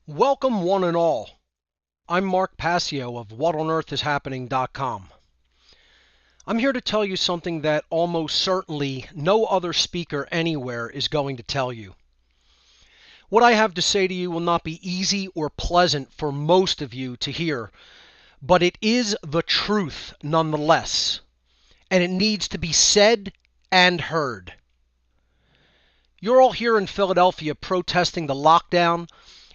Welcome one and all. I'm Mark Passio of WhatOnEarthIsHappening.com. I'm here to tell you something that almost certainly no other speaker anywhere is going to tell you. What I have to say to you will not be easy or pleasant for most of you to hear, but it is the truth nonetheless, and it needs to be said and heard. You're all here in Philadelphia protesting the lockdown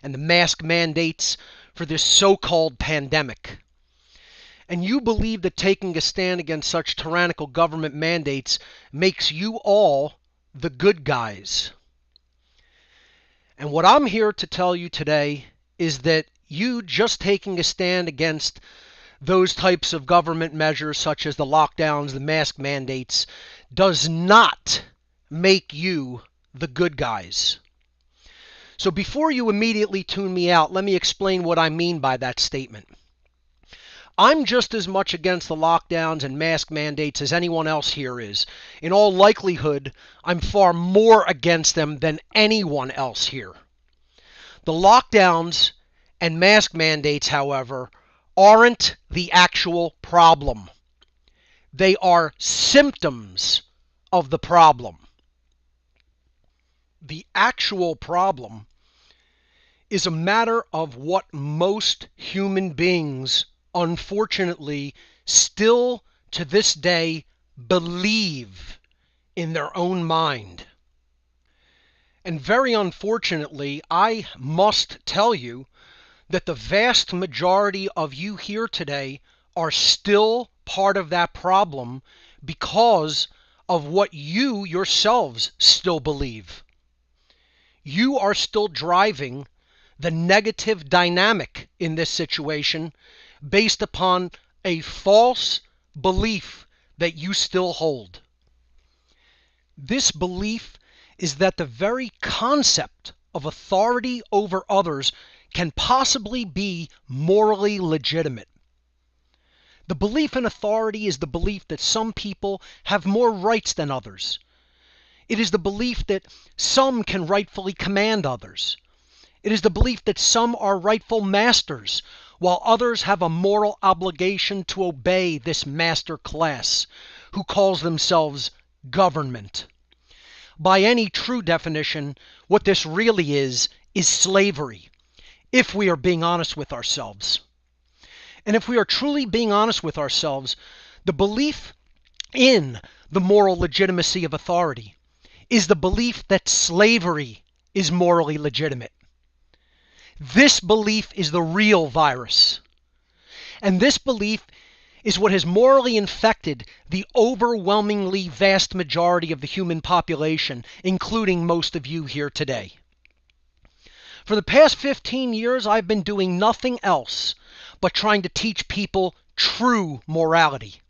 and the mask mandates for this so-called pandemic. And you believe that taking a stand against such tyrannical government mandates makes you all the good guys. And what I'm here to tell you today is that you just taking a stand against those types of government measures such as the lockdowns, the mask mandates, does not make you the good guys. So before you immediately tune me out, let me explain what I mean by that statement. I'm just as much against the lockdowns and mask mandates as anyone else here is. In all likelihood, I'm far more against them than anyone else here. The lockdowns and mask mandates, however, aren't the actual problem. They are symptoms of the problem. The actual problem is a matter of what most human beings, unfortunately, still to this day believe in their own mind. And very unfortunately, I must tell you that the vast majority of you here today are still part of that problem because of what you yourselves still believe. You are still driving the negative dynamic in this situation based upon a false belief that you still hold. This belief is that the very concept of authority over others can possibly be morally legitimate. The belief in authority is the belief that some people have more rights than others. It is the belief that some can rightfully command others. It is the belief that some are rightful masters, while others have a moral obligation to obey this master class, who calls themselves government. By any true definition, what this really is slavery, if we are being honest with ourselves. And if we are truly being honest with ourselves, the belief in the moral legitimacy of authority is the belief that slavery is morally legitimate. This belief is the real virus. And this belief is what has morally infected the overwhelmingly vast majority of the human population, including most of you here today. For the past 15 years, I've been doing nothing else but trying to teach people true morality.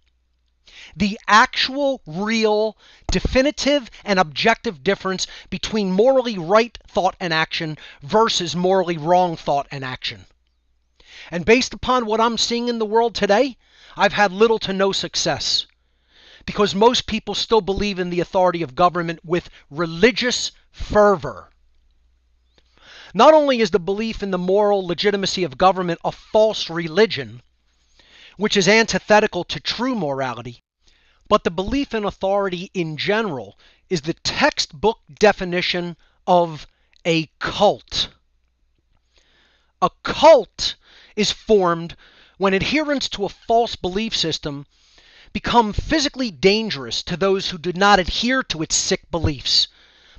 The actual, real, definitive, and objective difference between morally right thought and action versus morally wrong thought and action. And based upon what I'm seeing in the world today, I've had little to no success, because most people still believe in the authority of government with religious fervor. Not only is the belief in the moral legitimacy of government a false religion, which is antithetical to true morality, but the belief in authority in general is the textbook definition of a cult. A cult is formed when adherents to a false belief system become physically dangerous to those who do not adhere to its sick beliefs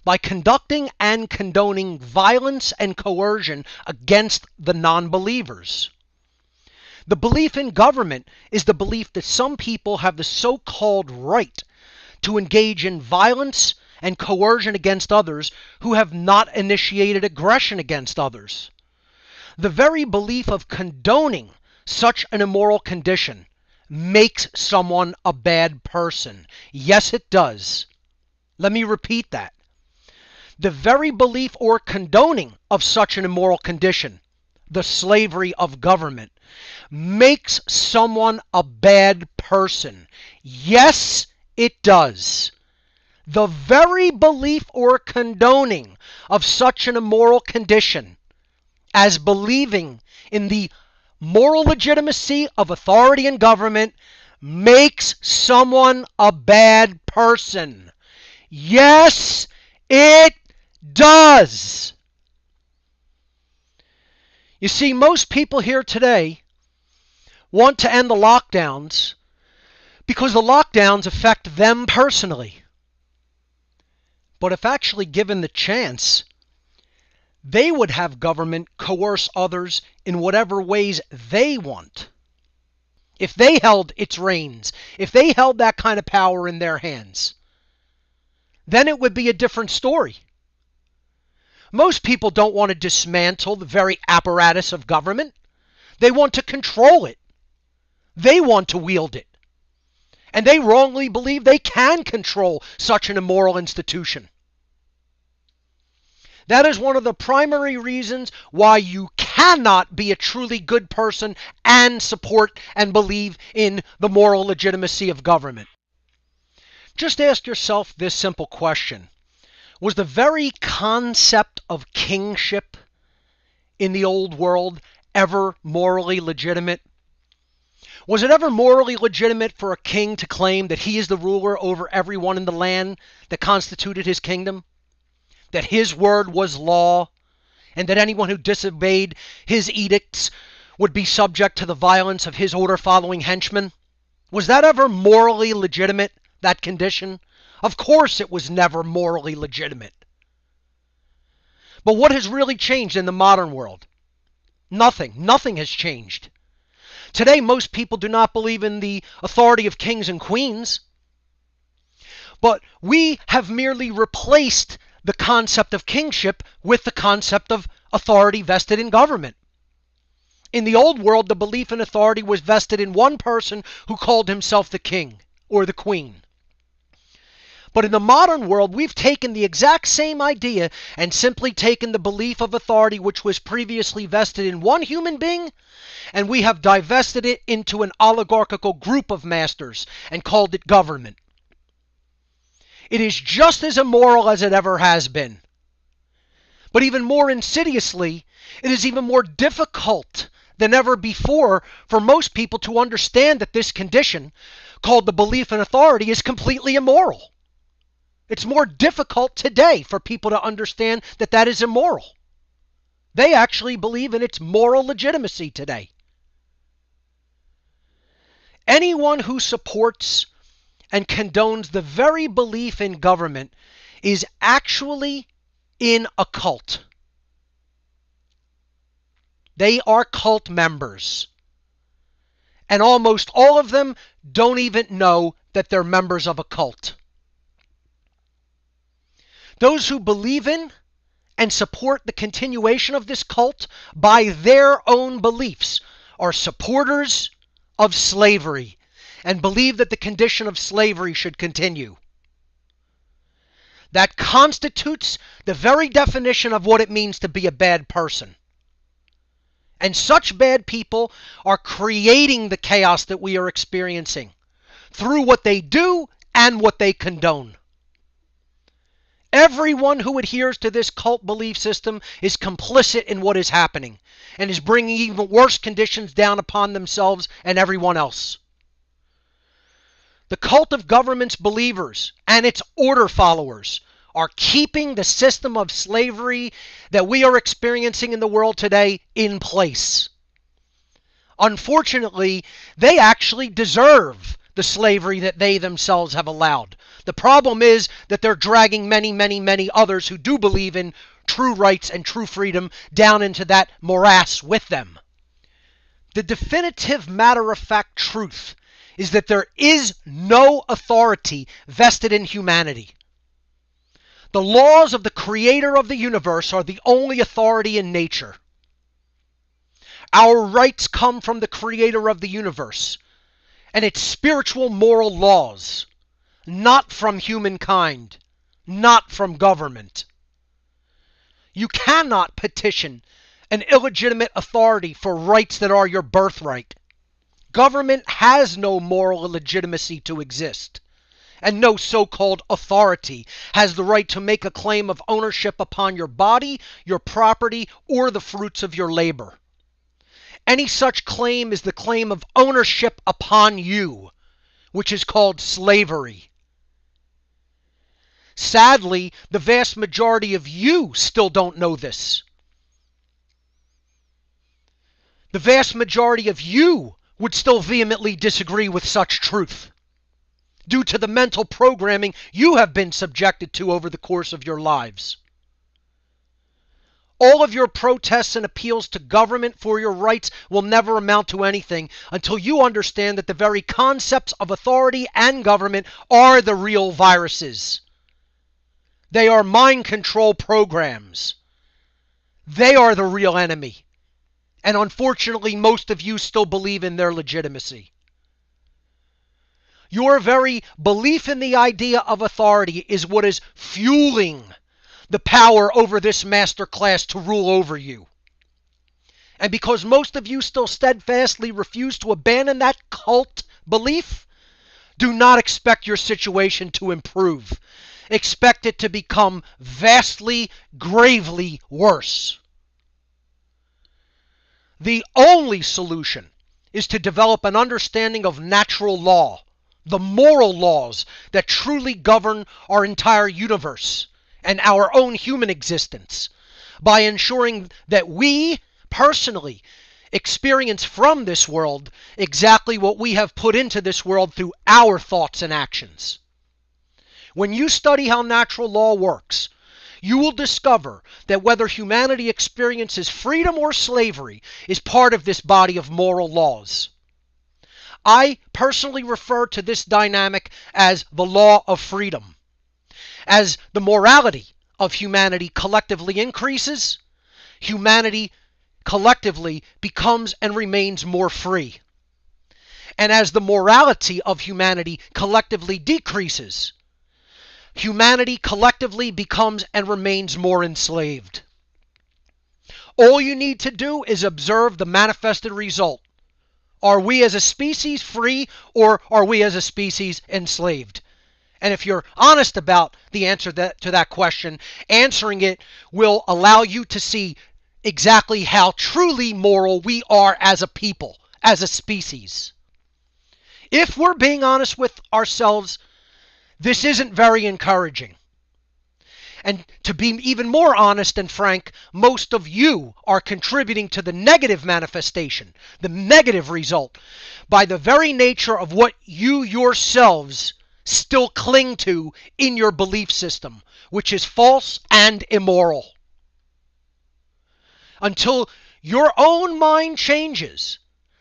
by conducting and condoning violence and coercion against the non-believers. The belief in government is the belief that some people have the so-called right to engage in violence and coercion against others who have not initiated aggression against others. The very belief of condoning such an immoral condition makes someone a bad person. Yes, it does. Let me repeat that. The very belief or condoning of such an immoral condition, the slavery of government, makes someone a bad person. Yes, it does. The very belief or condoning of such an immoral condition as believing in the moral legitimacy of authority and government makes someone a bad person. Yes, it does. You see, most people here today want to end the lockdowns because the lockdowns affect them personally. But if actually given the chance, they would have government coerce others in whatever ways they want. If they held its reins, if they held that kind of power in their hands, then it would be a different story. Most people don't want to dismantle the very apparatus of government. They want to control it. They want to wield it. And they wrongly believe they can control such an immoral institution. That is one of the primary reasons why you cannot be a truly good person and support and believe in the moral legitimacy of government. Just ask yourself this simple question. Was the very concept of kingship in the old world ever morally legitimate? Was it ever morally legitimate for a king to claim that he is the ruler over everyone in the land that constituted his kingdom? That his word was law, and that anyone who disobeyed his edicts would be subject to the violence of his order-following henchmen? Was that ever morally legitimate, that condition? Of course it was never morally legitimate. But what has really changed in the modern world? Nothing. Nothing has changed. Today, most people do not believe in the authority of kings and queens. But we have merely replaced the concept of kingship with the concept of authority vested in government. In the old world, the belief in authority was vested in one person who called himself the king or the queen. But in the modern world, we've taken the exact same idea and simply taken the belief of authority which was previously vested in one human being, and we have divested it into an oligarchical group of masters and called it government. It is just as immoral as it ever has been. But even more insidiously, it is even more difficult than ever before for most people to understand that this condition, called the belief in authority, is completely immoral. It's more difficult today for people to understand that that is immoral. They actually believe in its moral legitimacy today. Anyone who supports and condones the very belief in government is actually in a cult. They are cult members. And almost all of them don't even know that they're members of a cult. Those who believe in and support the continuation of this cult by their own beliefs are supporters of slavery and believe that the condition of slavery should continue. That constitutes the very definition of what it means to be a bad person. And such bad people are creating the chaos that we are experiencing through what they do and what they condone. Everyone who adheres to this cult belief system is complicit in what is happening and is bringing even worse conditions down upon themselves and everyone else. The cult of government's believers and its order followers are keeping the system of slavery that we are experiencing in the world today in place. Unfortunately, they actually deserve the slavery that they themselves have allowed. The problem is that they're dragging many, many, many others who do believe in true rights and true freedom down into that morass with them. The definitive matter-of-fact truth is that there is no authority vested in humanity. The laws of the Creator of the universe are the only authority in nature. Our rights come from the Creator of the universe and its spiritual moral laws, not from humankind, not from government. You cannot petition an illegitimate authority for rights that are your birthright. Government has no moral legitimacy to exist. and no so-called authority has the right to make a claim of ownership upon your body, your property, or the fruits of your labor. Any such claim is the claim of ownership upon you, which is called slavery. Sadly, the vast majority of you still don't know this. The vast majority of you would still vehemently disagree with such truth, due to the mental programming you have been subjected to over the course of your lives. All of your protests and appeals to government for your rights will never amount to anything until you understand that the very concepts of authority and government are the real viruses. They are mind control programs. They are the real enemy. And unfortunately, most of you still believe in their legitimacy. Your very belief in the idea of authority is what is fueling the power over this master class to rule over you. And because most of you still steadfastly refuse to abandon that cult belief, do not expect your situation to improve. Expect it to become vastly, gravely worse. The only solution is to develop an understanding of natural law, the moral laws that truly govern our entire universe and our own human existence, by ensuring that we, personally, experience from this world exactly what we have put into this world through our thoughts and actions. When you study how natural law works, you will discover that whether humanity experiences freedom or slavery is part of this body of moral laws. I personally refer to this dynamic as the law of freedom. As the morality of humanity collectively increases, humanity collectively becomes and remains more free. And as the morality of humanity collectively decreases, humanity collectively becomes and remains more enslaved. All you need to do is observe the manifested result. Are we as a species free, or are we as a species enslaved? And if you're honest about the answer to that question, answering it will allow you to see exactly how truly moral we are as a people, as a species. If we're being honest with ourselves, this isn't very encouraging. And to be even more honest and frank, most of you are contributing to the negative manifestation, the negative result, by the very nature of what you yourselves still cling to in your belief system, which is false and immoral. Until your own mind changes,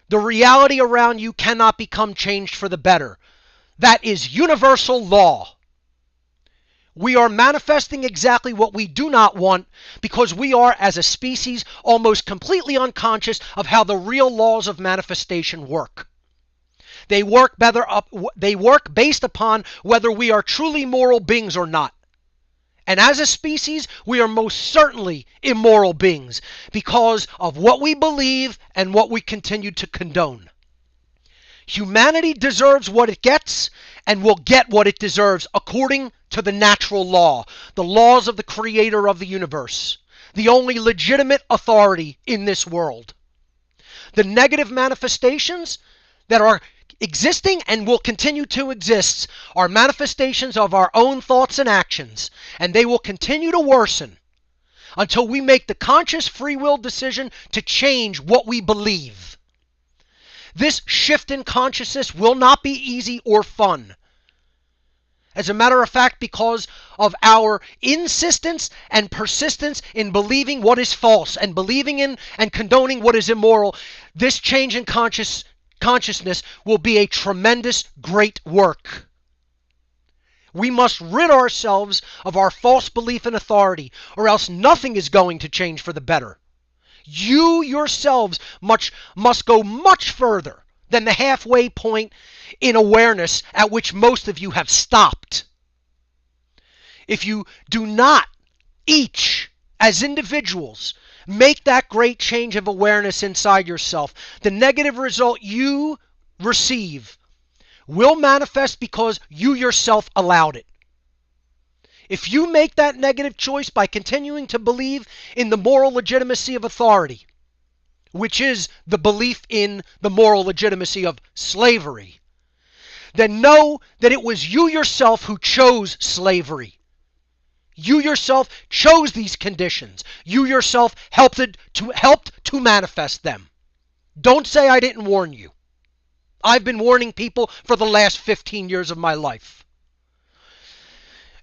the reality around you cannot become changed for the better. That is universal law. We are manifesting exactly what we do not want because we are, as a species, almost completely unconscious of how the real laws of manifestation work. They work based upon whether we are truly moral beings or not. And as a species, we are most certainly immoral beings because of what we believe and what we continue to condone. Humanity deserves what it gets and will get what it deserves according to the natural law, the laws of the creator of the universe, the only legitimate authority in this world. The negative manifestations that are existing and will continue to exist are manifestations of our own thoughts and actions, and they will continue to worsen until we make the conscious free will decision to change what we believe. This shift in consciousness will not be easy or fun. As a matter of fact, because of our insistence and persistence in believing what is false and believing in and condoning what is immoral, this change in consciousness will be a tremendous, great work. We must rid ourselves of our false belief in authority, or else nothing is going to change for the better. You yourselves must go much further than the halfway point in awareness at which most of you have stopped. If you do not, each, as individuals, make that great change of awareness inside yourself, the negative result you receive will manifest because you yourself allowed it. If you make that negative choice by continuing to believe in the moral legitimacy of authority, which is the belief in the moral legitimacy of slavery, then know that it was you yourself who chose slavery. You yourself chose these conditions. You yourself helped to manifest them. Don't say I didn't warn you. I've been warning people for the last 15 years of my life.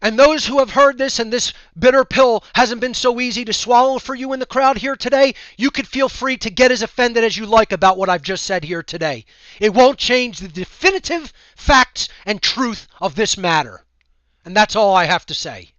And those who have heard this and this bitter pill hasn't been so easy to swallow for you in the crowd here today, you could feel free to get as offended as you like about what I've just said here today. It won't change the definitive facts and truth of this matter. And that's all I have to say.